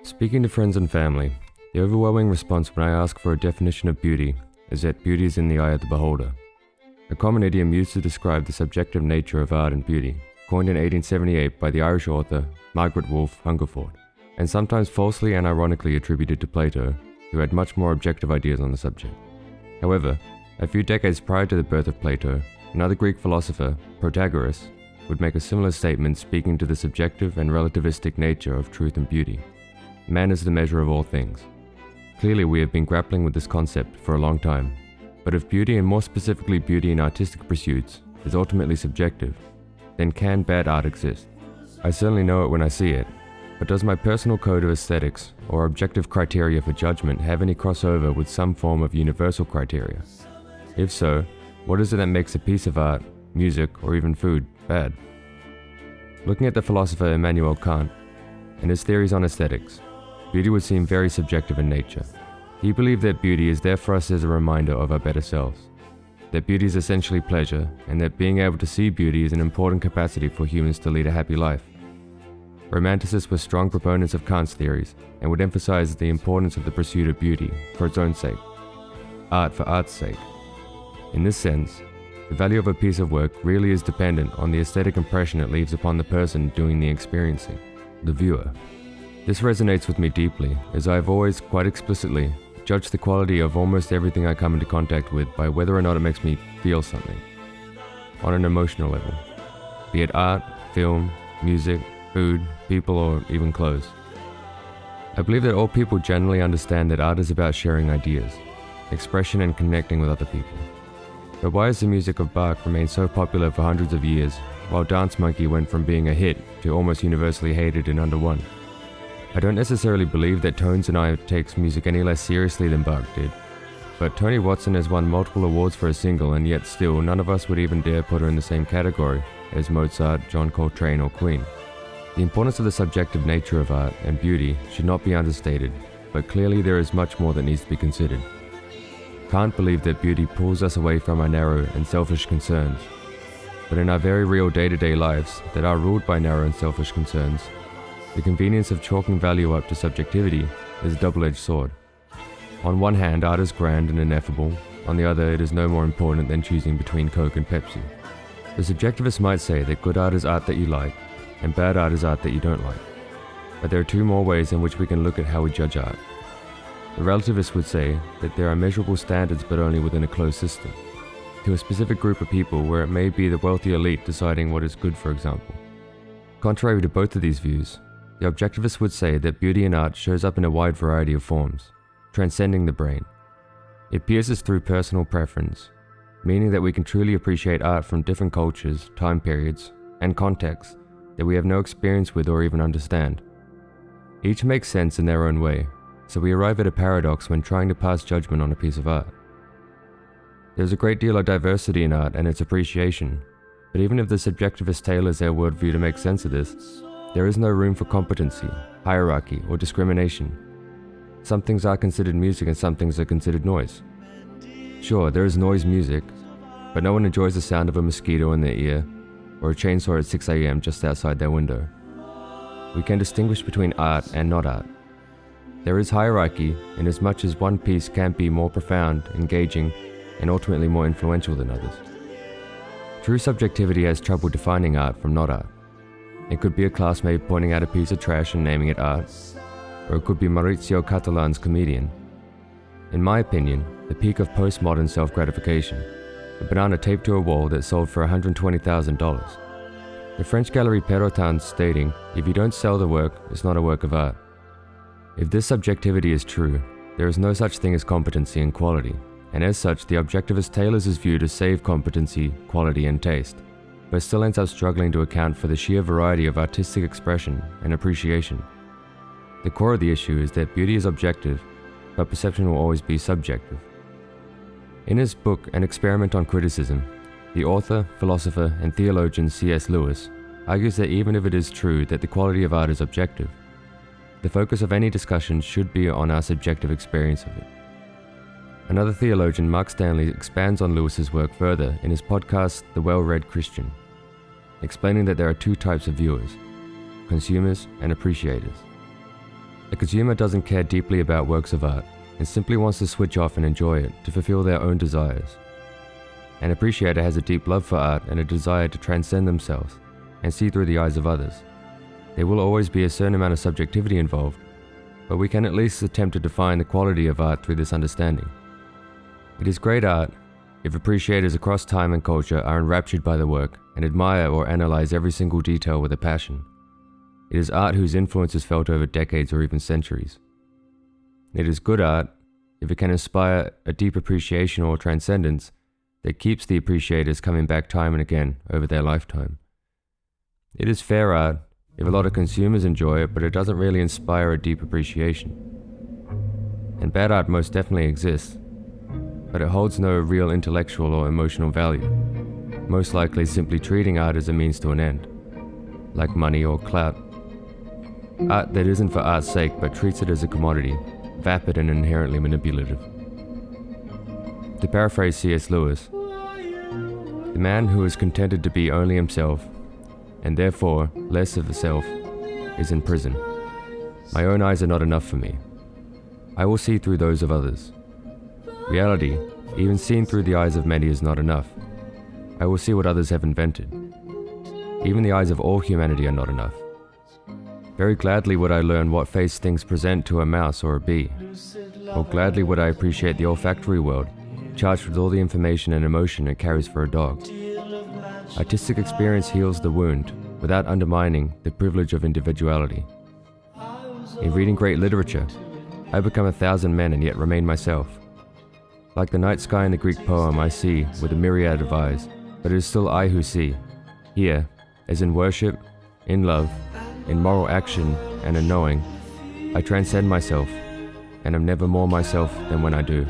Speaking to friends and family, the overwhelming response when I ask for a definition of beauty is that beauty is in the eye of the beholder. A common idiom used to describe the subjective nature of art and beauty, coined in 1878 by the Irish author Margaret Wolfe Hungerford, and sometimes falsely and ironically attributed to Plato, who had much more objective ideas on the subject. However, a few decades prior to the birth of Plato, another Greek philosopher, Protagoras, would make a similar statement speaking to the subjective and relativistic nature of truth and beauty. Man is the measure of all things. Clearly, we have been grappling with this concept for a long time, but if beauty, and more specifically beauty in artistic pursuits, is ultimately subjective, then can bad art exist? I certainly know it when I see it, but does my personal code of aesthetics or objective criteria for judgment have any crossover with some form of universal criteria? If so, what is it that makes a piece of art, music, or even food bad? Looking at the philosopher Immanuel Kant and his theories on aesthetics, beauty would seem very subjective in nature. He believed that beauty is there for us as a reminder of our better selves, that beauty is essentially pleasure, and that being able to see beauty is an important capacity for humans to lead a happy life. Romanticists were strong proponents of Kant's theories and would emphasize the importance of the pursuit of beauty for its own sake, art for art's sake. In this sense, the value of a piece of work really is dependent on the aesthetic impression it leaves upon the person doing the experiencing, the viewer. This resonates with me deeply, as I have always, quite explicitly, judged the quality of almost everything I come into contact with by whether or not it makes me feel something, on an emotional level, be it art, film, music, food, people, or even clothes. I believe that all people generally understand that art is about sharing ideas, expression, and connecting with other people. But why has the music of Bach remained so popular for hundreds of years, while Dance Monkey went from being a hit to almost universally hated in under one? I don't necessarily believe that Tones and I takes music any less seriously than Bach did, but Tony Watson has won multiple awards for a single, and yet still none of us would even dare put her in the same category as Mozart, John Coltrane, or Queen. The importance of the subjective nature of art and beauty should not be understated, but clearly there is much more that needs to be considered. Kant believed that beauty pulls us away from our narrow and selfish concerns, but in our very real day-to-day lives that are ruled by narrow and selfish concerns, the convenience of chalking value up to subjectivity is a double-edged sword. On one hand, art is grand and ineffable. On the other, it is no more important than choosing between Coke and Pepsi. The subjectivist might say that good art is art that you like, and bad art is art that you don't like. But there are two more ways in which we can look at how we judge art. The relativist would say that there are measurable standards but only within a closed system, to a specific group of people where it may be the wealthy elite deciding what is good, for example. Contrary to both of these views, the objectivist would say that beauty in art shows up in a wide variety of forms, transcending the brain. It pierces through personal preference, meaning that we can truly appreciate art from different cultures, time periods, and contexts that we have no experience with or even understand. Each makes sense in their own way, so we arrive at a paradox when trying to pass judgment on a piece of art. There's a great deal of diversity in art and its appreciation, but even if the subjectivist tailors their worldview to make sense of this, there is no room for competency, hierarchy, or discrimination. Some things are considered music and some things are considered noise. Sure, there is noise music, but no one enjoys the sound of a mosquito in their ear or a chainsaw at 6 a.m. just outside their window. We can distinguish between art and not art. There is hierarchy in as much as one piece can be more profound, engaging, and ultimately more influential than others. True subjectivity has trouble defining art from not art. It could be a classmate pointing out a piece of trash and naming it art, or it could be Maurizio Catalan's Comedian. In my opinion, the peak of postmodern self-gratification, a banana taped to a wall that sold for $120,000. The French gallery Perrotin stating, "If you don't sell the work, it's not a work of art." If this subjectivity is true, there is no such thing as competency and quality, and as such, the objectivist tailors his view to save competency, quality, and taste, but still ends up struggling to account for the sheer variety of artistic expression and appreciation. The core of the issue is that beauty is objective, but perception will always be subjective. In his book, An Experiment on Criticism, the author, philosopher, and theologian C.S. Lewis argues that even if it is true that the quality of art is objective, the focus of any discussion should be on our subjective experience of it. Another theologian, Mark Stanley, expands on Lewis's work further in his podcast, The Well-Read Christian, explaining that there are two types of viewers, consumers and appreciators. A consumer doesn't care deeply about works of art and simply wants to switch off and enjoy it to fulfill their own desires. An appreciator has a deep love for art and a desire to transcend themselves and see through the eyes of others. There will always be a certain amount of subjectivity involved, but we can at least attempt to define the quality of art through this understanding. It is great art if appreciators across time and culture are enraptured by the work and admire or analyze every single detail with a passion. It is art whose influence is felt over decades or even centuries. It is good art if it can inspire a deep appreciation or transcendence that keeps the appreciators coming back time and again over their lifetime. It is fair art if a lot of consumers enjoy it, but it doesn't really inspire a deep appreciation. And bad art most definitely exists, but it holds no real intellectual or emotional value, most likely simply treating art as a means to an end, like money or clout. Art that isn't for art's sake but treats it as a commodity, vapid and inherently manipulative. To paraphrase C.S. Lewis, the man who is contented to be only himself, and therefore less of a self, is in prison. My own eyes are not enough for me. I will see through those of others. Reality, even seen through the eyes of many, is not enough. I will see what others have invented. Even the eyes of all humanity are not enough. Very gladly would I learn what face things present to a mouse or a bee. Or gladly would I appreciate the olfactory world, charged with all the information and emotion it carries for a dog. Artistic experience heals the wound without undermining the privilege of individuality. In reading great literature, I become 1,000 men and yet remain myself. Like the night sky in the Greek poem, I see with a myriad of eyes, but it is still I who see. Here, as in worship, in love, in moral action, and in knowing, I transcend myself, and am never more myself than when I do.